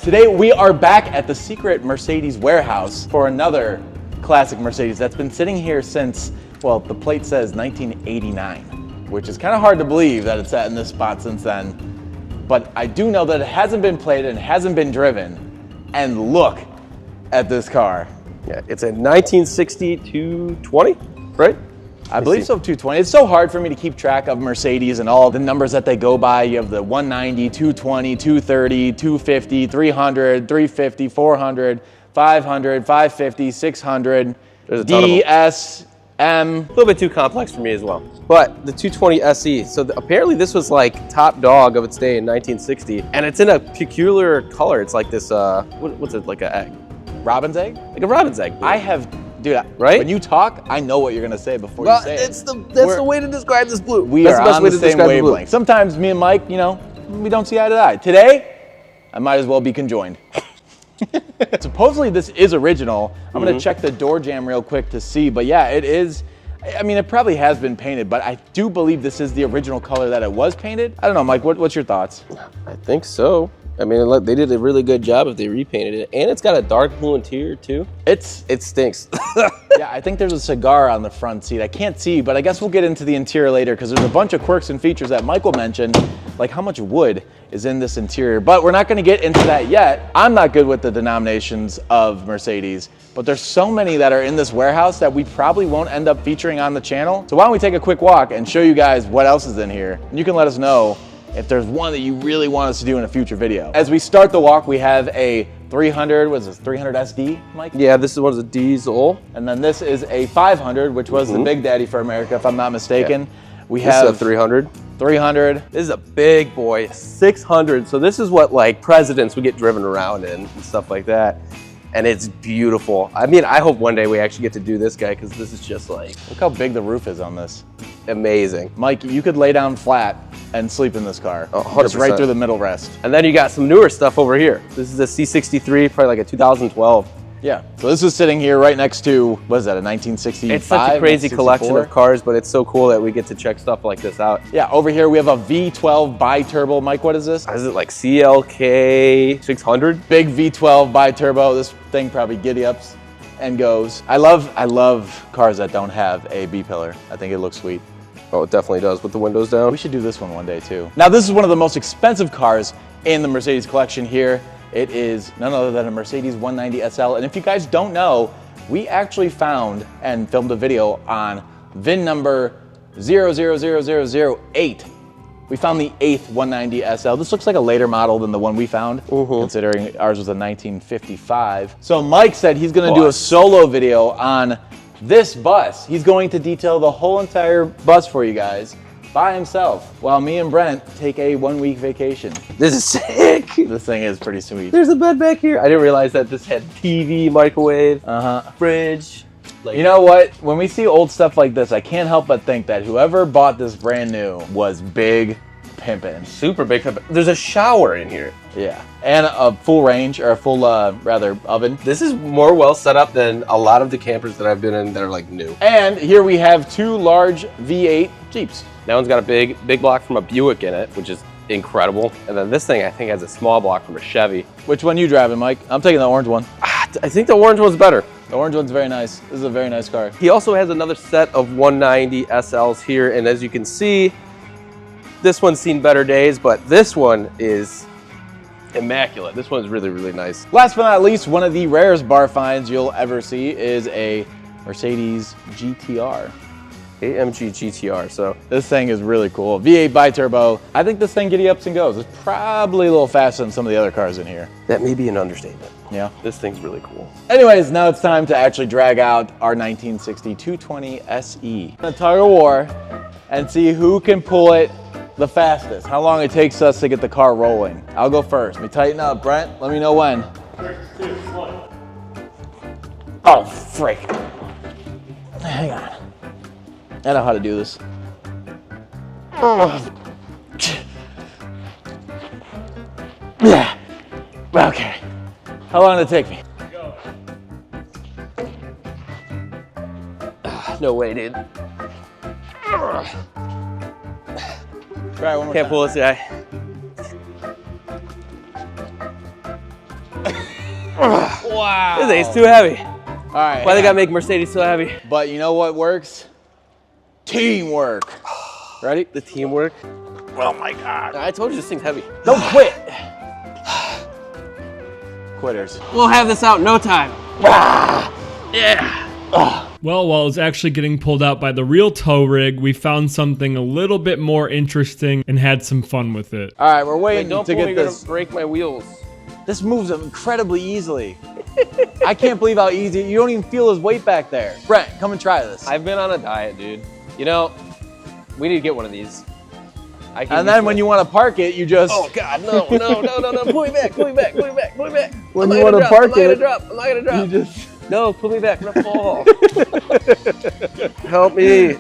Today we are back at the secret Mercedes warehouse for another classic Mercedes that's been sitting here since, well, the plate says 1989, which is kind of hard to believe that it's sat in this spot since then. But I do know that it hasn't been plated and hasn't been driven. And look at this car. Yeah, it's a 1960 220, right? I believe so, 220. It's so hard for me to keep track of Mercedes and all the numbers that they go by. You have the 190, 220, 230, 250, 300, 350, 400, 500, 550, 600, D, S, M. A little bit too complex for me as well. But the 220 SE, so apparently this was like top dog of its day in 1960, and it's in a peculiar color. It's like this, what's it, like an egg? Robin's egg? Like a robin's egg. I have, dude, right? When you talk, I know what you're gonna say before you say it. That's the way to describe this blue. We That's are the best on way the to same describe the blue. wavelength. Sometimes me and Mike, you know, we don't see eye to eye. Today, I might as well be conjoined. Supposedly this is original. I'm gonna check the door jamb real quick to see, but yeah, it is. I mean, it probably has been painted, but I do believe this is the original color that it was painted. I don't know, Mike, what's your thoughts? I think so. I mean, they did a really good job if they repainted it. And it's got a dark blue interior too. It stinks. Yeah, I think there's a cigar on the front seat. I can't see, but I guess we'll get into the interior later because there's a bunch of quirks and features that Michael mentioned, like how much wood is in this interior. But we're not gonna get into that yet. I'm not good with the denominations of Mercedes, but there's so many that are in this warehouse that we probably won't end up featuring on the channel. So why don't we take a quick walk and show you guys what else is in here. And you can let us know if there's one that you really want us to do in a future video. As we start the walk, we have a 300, what is this, 300 SD, Mike? Yeah, this is a diesel. And then this is a 500, which was the big daddy for America, if I'm not mistaken. Yeah. We This have is a 300. 300. This is a big boy, 600. So this is what like presidents would get driven around in and stuff like that. And it's beautiful. I mean, I hope one day we actually get to do this guy because this is just like, Look how big the roof is on this. amazing. Mike, you could lay down flat and sleep in this car. Oh, 100%. Just right through the middle rest. And then you got some newer stuff over here. This is a C63, probably like a 2012. Yeah, so this is sitting here right next to, what is that, a 1965? It's such a crazy 1964? collection of cars, but it's so cool that we get to check stuff like this out. Yeah, over here we have a V12 bi-turbo. Mike, what is this? Is it like CLK 600? Big V12 bi-turbo. This thing probably giddy-ups and goes. I love cars that don't have a B-pillar. I think it looks sweet. Oh, it definitely does with the windows down. We should do this one day too. Now this is one of the most expensive cars in the Mercedes collection here. It is none other than a Mercedes 190 SL. And if you guys don't know, we actually found and filmed a video on VIN number 000008. We found the 8th 190 SL. This looks like a later model than the one we found, considering ours was a 1955. So Mike said he's gonna do a solo video on this bus. He's going to detail the whole entire bus for you guys by himself, while me and Brent take a 1-week vacation. This is sick. This thing is pretty sweet. There's a bed back here. I didn't realize that this had TV, microwave, fridge. Like, You know what? When we see old stuff like this, I can't help but think that whoever bought this brand new was big pimpin'. super big. There's a shower in here. Yeah, and a full range, or a full, rather, oven. This is more well set up than a lot of the campers that I've been in that are like new. And here we have 2 large V8 Jeeps. That one's got a big block from a Buick in it, which is incredible. And then this thing I think has a small block from a Chevy. Which one you driving, Mike? I'm taking the orange one. I think the orange one's better. The orange one's very nice. This is a very nice car. He also has another set of 190 SLs here, and as you can see, this one's seen better days, but this one is immaculate. This one is really, really nice. Last but not least, one of the rarest bar finds you'll ever see is a Mercedes GTR. AMG GTR, so This thing is really cool. V8 bi-turbo. I think this thing giddy ups and goes. It's probably a little faster than some of the other cars in here. that may be an understatement. Yeah. This thing's really cool. Anyways, now it's time to actually drag out our 1960 220 SE. A tug of war and see who can pull it the fastest. How long it takes us to get the car rolling. I'll go first. Let me tighten up. Brent, let me know when. 3, 2, 1. Oh, frick. Hang on. I know how to do this. Yeah. Okay. How long did it take me? Go. No way, dude. Try it one more Can't time. pull this guy. Wow. This ain't too heavy. All right. Why they gotta make Mercedes so heavy? But you know what works? Teamwork. Ready? The teamwork. Oh my God. I told you this thing's heavy. Don't quit. Quitters. We'll have this out in no time. Yeah. Well, while it's actually getting pulled out by the real tow rig, we found something a little bit more interesting and had some fun with it. All right, we're Wait, waiting don't to pull me, get you're this. gonna break my wheels. This moves incredibly easily. I can't believe how easy. You don't even feel his weight back there. Brent, come and try this. I've been on a diet, dude. You know, we need to get one of these. And then when you want to park it, you just. Oh God, no. Pull me back. When I'm you not want to gonna park it, I'm not gonna drop. you just. No, pull me back. I'm gonna fall. Help me.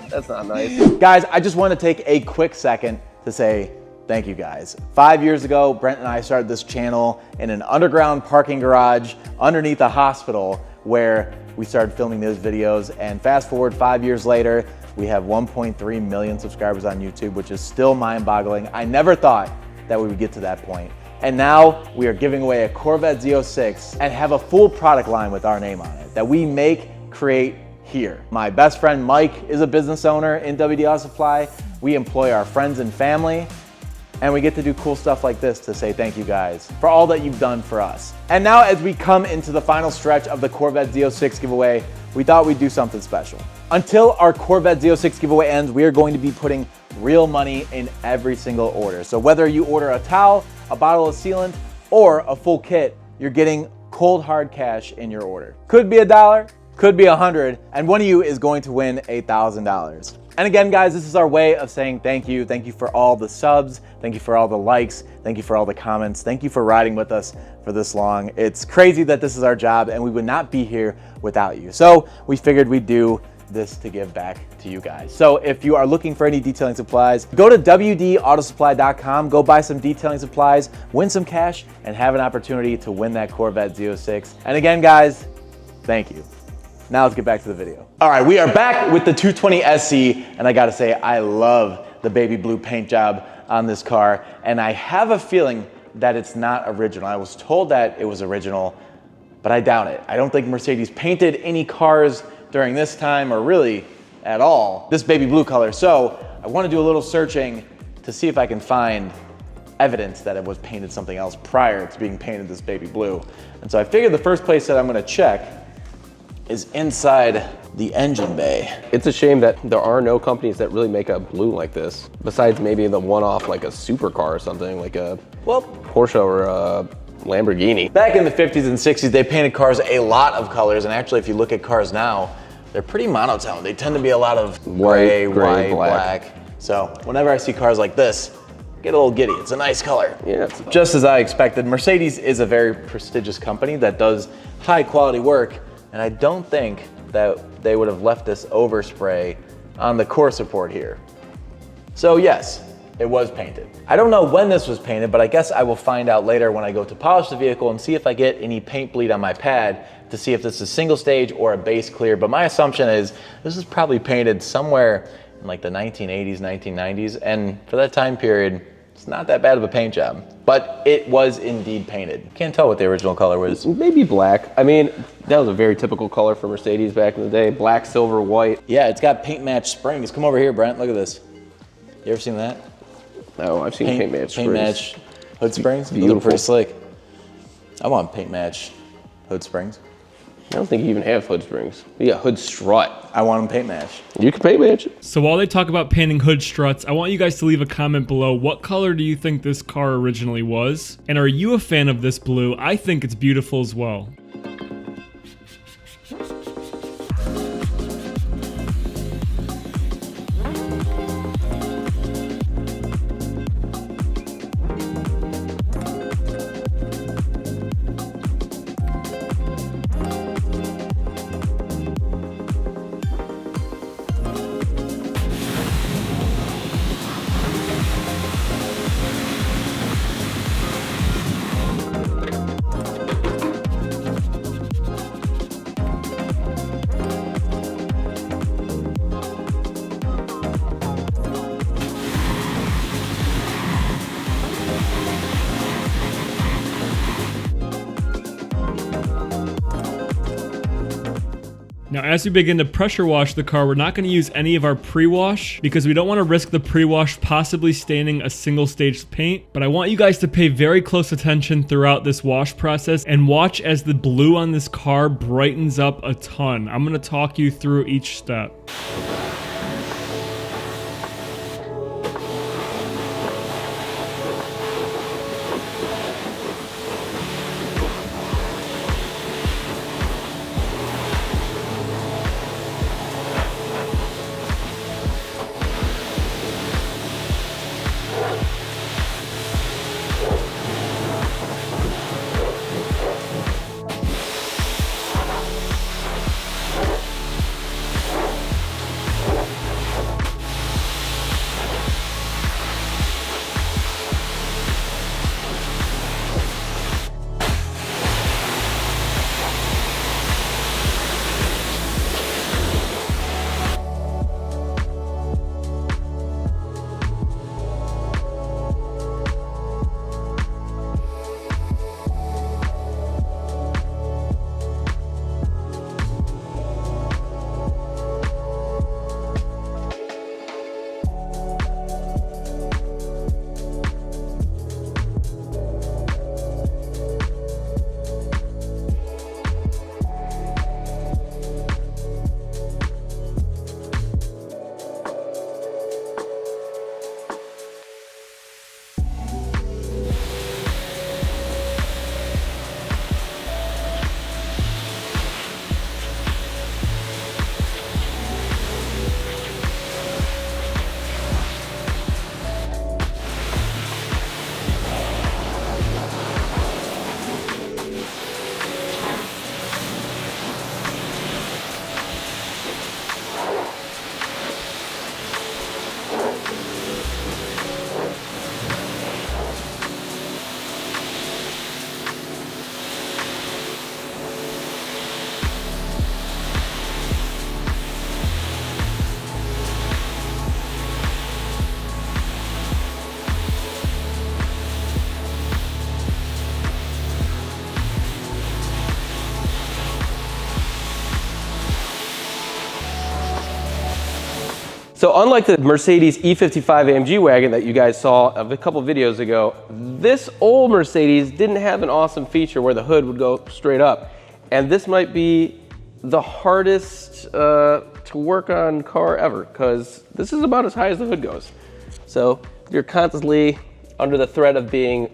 That's not nice. Guys, I just want to take a quick second to say thank you guys. 5 years ago, Brent and I started this channel in an underground parking garage underneath a hospital where we started filming those videos. And fast forward 5 years later, we have 1.3 million subscribers on YouTube, which is still mind-boggling. I never thought that we would get to that point. And now we are giving away a Corvette Z06 and have a full product line with our name on it that we make, create here. My best friend Mike is a business owner in WD Auto Supply. We employ our friends and family, and we get to do cool stuff like this to say thank you guys for all that you've done for us. And now as we come into the final stretch of the Corvette Z06 giveaway, we thought we'd do something special. Until our Corvette Z06 giveaway ends, we are going to be putting real money in every single order. So whether you order a towel, a bottle of sealant, or a full kit, you're getting cold hard cash in your order. Could be $1, could be 100, and one of you is going to win $1,000. And again, guys, this is our way of saying thank you. Thank you for all the subs. Thank you for all the likes. Thank you for all the comments. Thank you for riding with us for this long. It's crazy that this is our job and we would not be here without you. So we figured we'd do this to give back to you guys. So if you are looking for any detailing supplies, go to WDAutosupply.com, go buy some detailing supplies, win some cash, and have an opportunity to win that Corvette Z06. And again, guys, thank you. Now let's get back to the video. All right, we are back with the 220 SC, and I gotta say, I love the baby blue paint job on this car, and I have a feeling that it's not original. I was told that it was original, but I doubt it. I don't think Mercedes painted any cars during this time, or really at all, this baby blue color. So I wanna do a little searching to see if I can find evidence that it was painted something else prior to being painted this baby blue. And so I figured the first place that I'm gonna check is inside the engine bay. It's a shame that there are no companies that really make a blue like this, besides maybe the one-off like a supercar or something, like a Porsche or a Lamborghini. Back in the 50s and 60s, they painted cars a lot of colors, and actually if you look at cars now, they're pretty monotone. They tend to be a lot of gray, white, black. So whenever I see cars like this, I get a little giddy. It's a nice color. Yeah. Just as I expected, Mercedes is a very prestigious company that does high quality work, and I don't think that they would have left this overspray on the core support here. So yes, it was painted. I don't know when this was painted, but I guess I will find out later when I go to polish the vehicle and see if I get any paint bleed on my pad to see if this is single stage or a base clear. But my assumption is this is probably painted somewhere in like the 1980s, 1990s. And for that time period, it's not that bad of a paint job, but it was indeed painted. Can't tell what the original color was. Maybe black. I mean, that was a very typical color for Mercedes back in the day. Black, silver, white. Yeah, it's got paint match springs. Come over here, Brent, look at this. You ever seen that? No, I've seen paint match springs. Paint match hood springs? Those Beautiful. look pretty slick. I want paint match hood springs. I don't think you even have hood springs. You got hood strut. I want them paint match. You can paint match it. So while they talk about painting hood struts, I want you guys to leave a comment below. What color do you think this car originally was? And are you a fan of this blue? I think it's beautiful as well. Now, as we begin to pressure wash the car, we're not going to use any of our pre-wash because we don't want to risk the pre-wash possibly staining a single stage paint. But I want you guys to pay very close attention throughout this wash process and watch as the blue on this car brightens up a ton. I'm going to talk you through each step. So unlike the Mercedes E55 AMG wagon that you guys saw a couple videos ago, this old Mercedes didn't have an awesome feature where the hood would go straight up. And this might be the hardest to work on car ever, because this is about as high as the hood goes. So you're constantly under the threat of being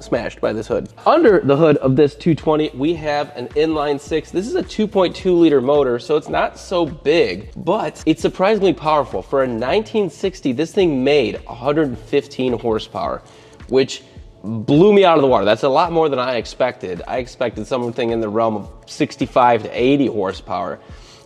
smashed by this hood. Under the hood of this 220, we have an inline six. This is a 2.2 liter motor, so it's not so big, but it's surprisingly powerful. For a 1960, this thing made 115 horsepower, which blew me out of the water. That's a lot more than I expected. I expected something in the realm of 65 to 80 horsepower.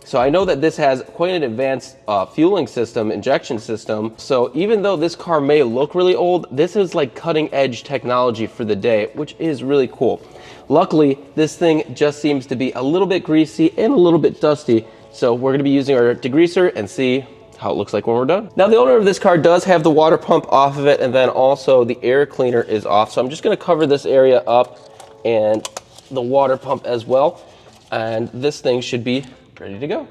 So I know that this has quite an advanced fueling system, injection system. So even though this car may look really old, this is like cutting edge technology for the day, which is really cool. Luckily, this thing just seems to be a little bit greasy and a little bit dusty. So we're gonna be using our degreaser and see how it looks like when we're done. Now the owner of this car does have the water pump off of it, and then also the air cleaner is off. So I'm just gonna cover this area up and the water pump as well. And this thing should be ready to go.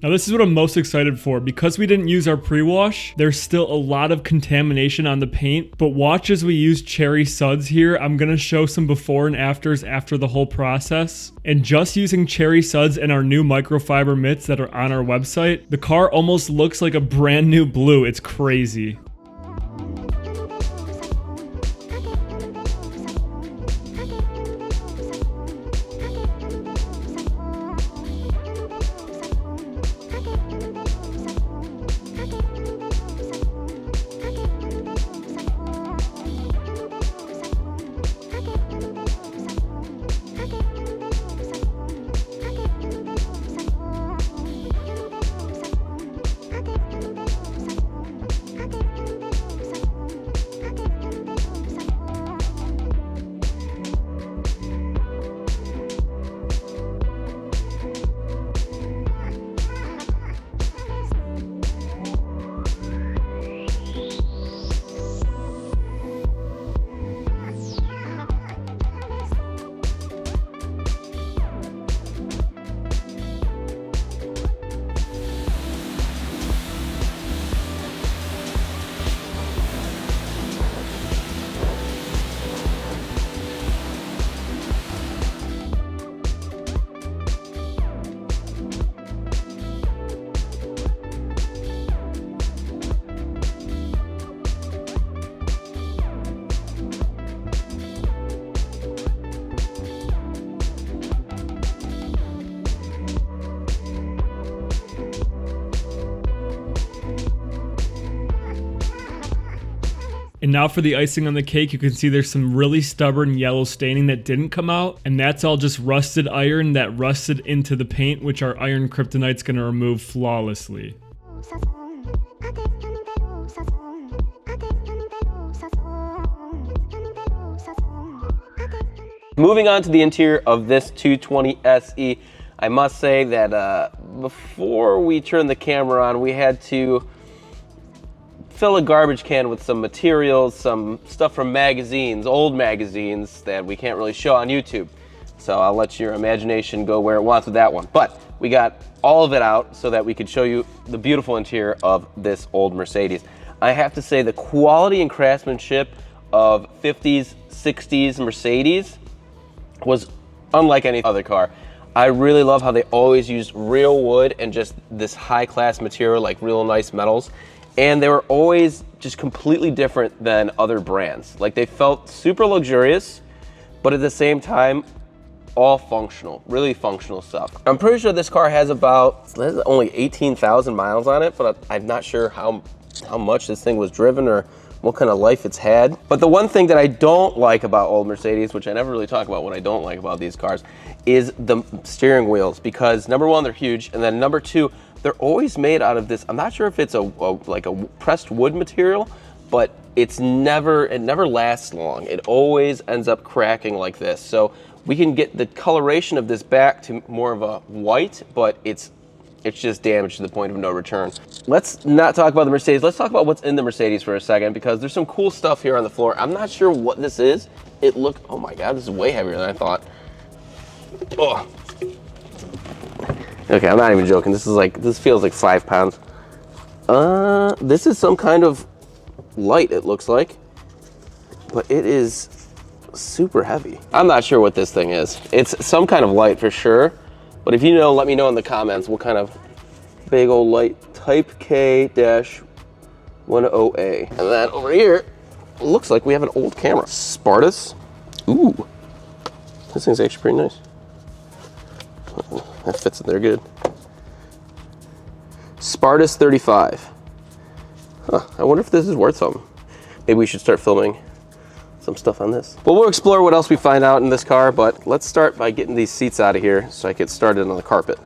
Now this is what I'm most excited for. Because we didn't use our pre-wash, there's still a lot of contamination on the paint, but watch as we use cherry suds here. I'm gonna show some before and afters after the whole process. And just using cherry suds and our new microfiber mitts that are on our website, the car almost looks like a brand new blue. It's crazy. And now for the icing on the cake, you can see there's some really stubborn yellow staining that didn't come out, and that's all just rusted iron that rusted into the paint, which our iron kryptonite's gonna remove flawlessly. Moving on to the interior of this 220 SE, I must say that before we turned the camera on, we had to fill a garbage can with some materials, some stuff from magazines, old magazines that we can't really show on YouTube. So I'll let your imagination go where it wants with that one. But we got all of it out so that we could show you the beautiful interior of this old Mercedes. I have to say the quality and craftsmanship of 50s, 60s Mercedes was unlike any other car. I really love how they always used real wood and just this high-class material, like real nice metals. And they were always just completely different than other brands. Like, they felt super luxurious, but at the same time, all functional, really functional stuff. I'm pretty sure this car has only 18,000 miles on it, but I'm not sure how much this thing was driven or what kind of life it's had. But the one thing that I don't like about old Mercedes, which I never really talk about what I don't like about these cars, is the steering wheels. Because number one, they're huge, and then number two, they're always made out of this, I'm not sure if it's like a pressed wood material, but it never lasts long. It always ends up cracking like this. So we can get the coloration of this back to more of a white, but it's just damaged to the point of no return. Let's not talk about the Mercedes. Let's talk about what's in the Mercedes for a second, because there's some cool stuff here on the floor. I'm not sure what this is. Oh my God, this is way heavier than I thought. Oh. Okay, I'm not even joking. This feels like 5 pounds. This is some kind of light, it looks like, but it is super heavy. I'm not sure what this thing is. It's some kind of light for sure, but if you know, let me know in the comments what kind of big old light. Type K-10A. And then over here, it looks like we have an old camera. Spartus. Ooh, this thing's actually pretty nice. That fits in there good. Spartus 35. Huh, I wonder if this is worth something. Maybe we should start filming some stuff on this. Well, we'll explore what else we find out in this car, but let's start by getting these seats out of here so I can get started on the carpet.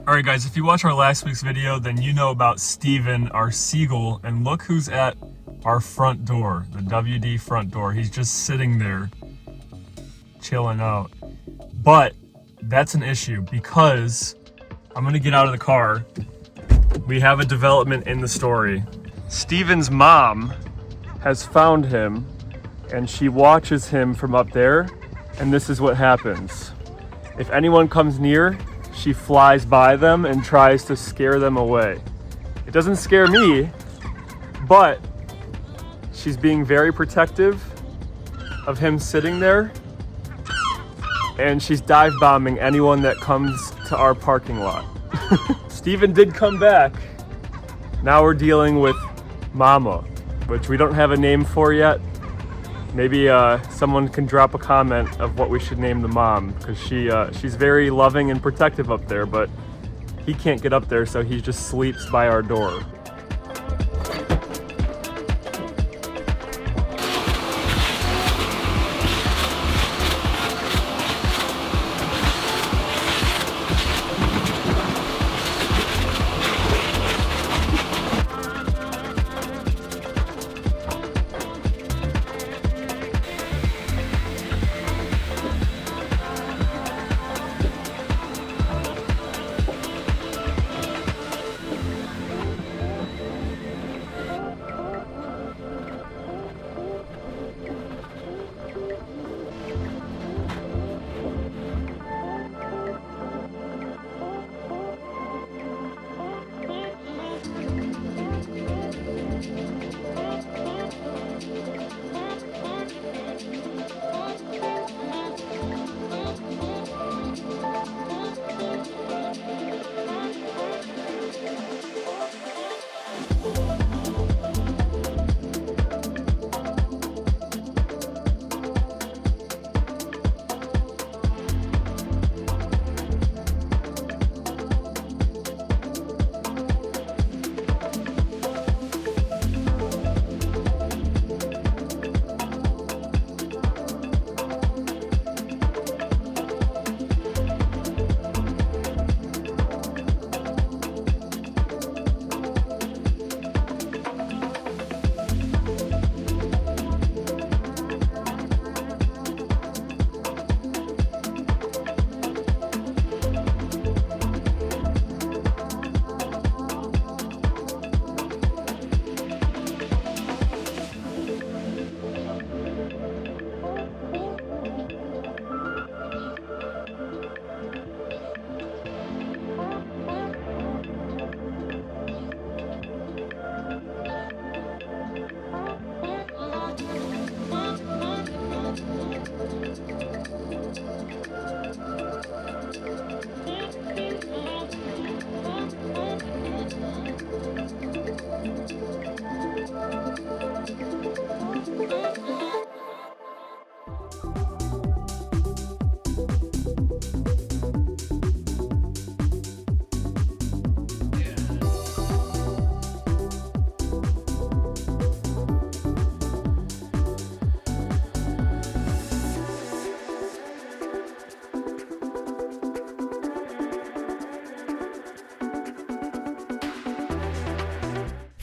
Alright guys, if you watch our last week's video, then you know about Steven, our seagull, and look who's at our front door, the WD front door. He's just sitting there, chilling out. But that's an issue because I'm gonna get out of the car. We have a development in the story. Steven's mom has found him and she watches him from up there, and this is what happens. If anyone comes near, she flies by them and tries to scare them away. It doesn't scare me, but she's being very protective of him sitting there, and she's dive bombing anyone that comes to our parking lot. Steven did come back. Now we're dealing with Mama, which we don't have a name for yet. Maybe someone can drop a comment of what we should name the mom, because she's very loving and protective up there, but he can't get up there, so he just sleeps by our door.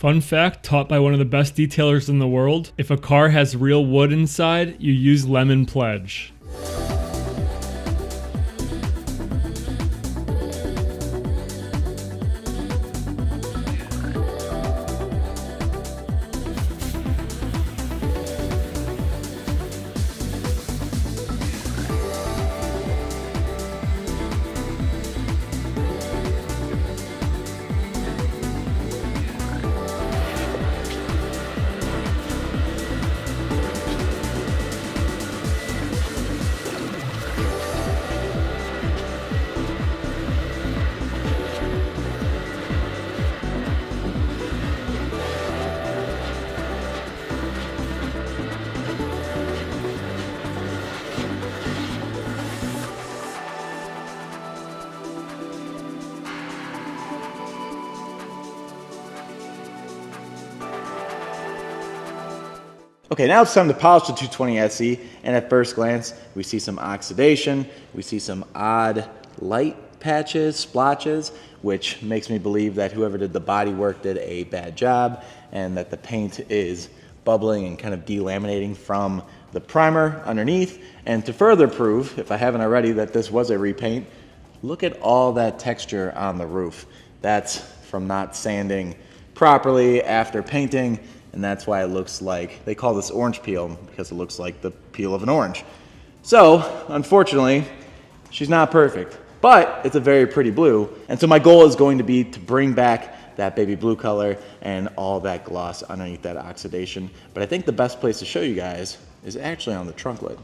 Fun fact, taught by one of the best detailers in the world, if a car has real wood inside, you use lemon pledge. Okay, now it's time to polish the 220 SE, and at first glance, we see some oxidation, we see some odd light patches, splotches, which makes me believe that whoever did the body work did a bad job, and that the paint is bubbling and kind of delaminating from the primer underneath. And to further prove, if I haven't already, that this was a repaint, look at all that texture on the roof. That's from not sanding properly after painting, and that's why it looks like, they call this orange peel because it looks like the peel of an orange. So, unfortunately, She's not perfect, but it's a very pretty blue. And so my goal is going to be to bring back that baby blue color and all that gloss underneath that oxidation. But I think the best place to show you guys is actually on the trunk lid.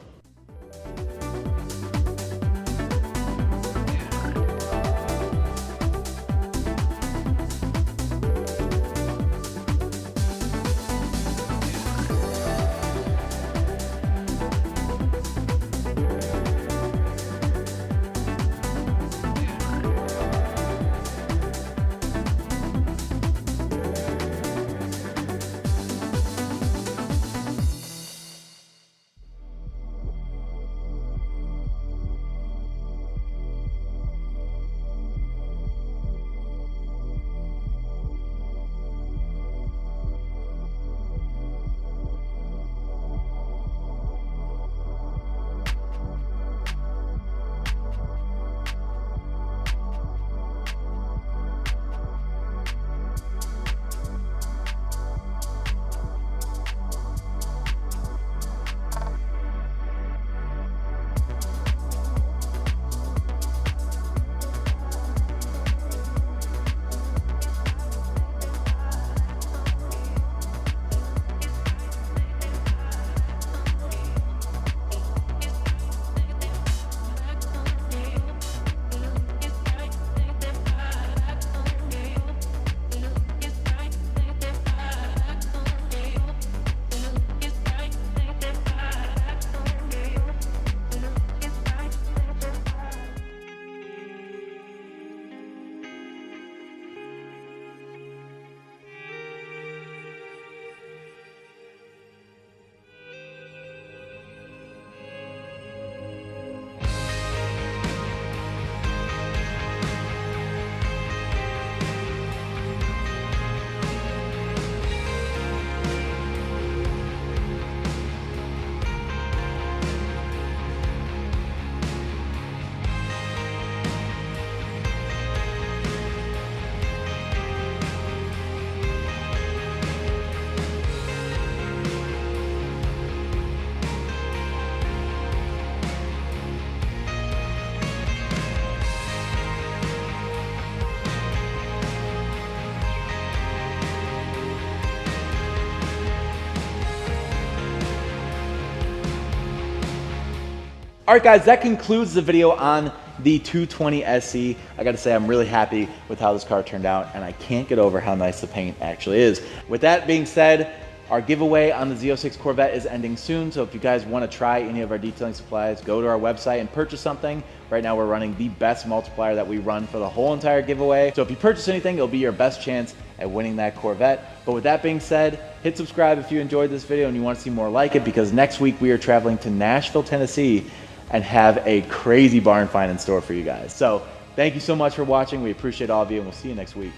All right, guys, that concludes the video on the 220 SE. I gotta say, I'm really happy with how this car turned out, and I can't get over how nice the paint actually is. With that being said, our giveaway on the Z06 Corvette is ending soon, so if you guys wanna try any of our detailing supplies, go to our website and purchase something. Right now, we're running the best multiplier that we run for the whole entire giveaway. So if you purchase anything, it'll be your best chance at winning that Corvette. But with that being said, hit subscribe if you enjoyed this video and you wanna see more like it, because next week we are traveling to Nashville, Tennessee, and have a crazy barn find in store for you guys. So thank you so much for watching. We appreciate all of you, and we'll see you next week.